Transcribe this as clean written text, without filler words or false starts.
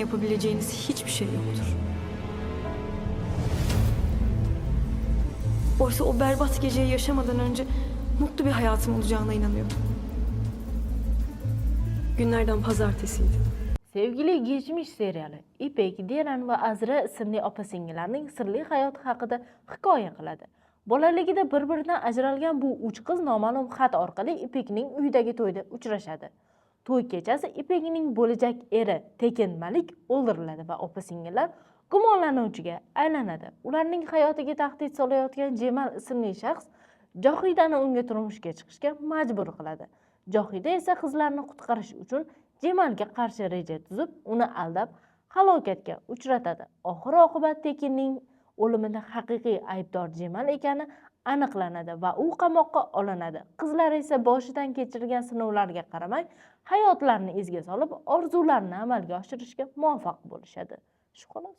Yapabileceğiniz hiçbir şey yoktur. Oysa o berbat geceyi yaşamadan önce mutlu bir hayatım olacağına inanıyordum. Günlerden pazartesiydi. Sevgili Geçmiş seriali İpek, Dilan va Azra ismli opa-singillarning sirli hayoti haqida hikoya qiladi. Bolaligida bir-biridan ajralgan bu uch qiz noma'lum xat orqali İpekning uyidagi to'yda uchrashadi. To'y kechasi İpekning bo'lajak eri Tekin Malik o'ldiriladi va opa-singillar gumonlanuvchiga aylanadi. Ularning hayotiga tahdid solayotgan Jemal ismli shaxs Johidani unga turmushga chiqishga majbur qiladi. Johida esa qizlarni qutqarish uchun Jemalga qarshi reja tuzib, uni aldab halokatga uchratadi. Oxir-oqibat Tekinning o'limida haqiqiy aybdor Jemal ekani aniqlanadi va u qamoqqa olinadi. Qizlar esa boshidan kechirgan sinovlarga qaramay, hayotlarini izga solib, orzularini amalga oshirishga muvaffaq bo'lishadi. Shu xolos.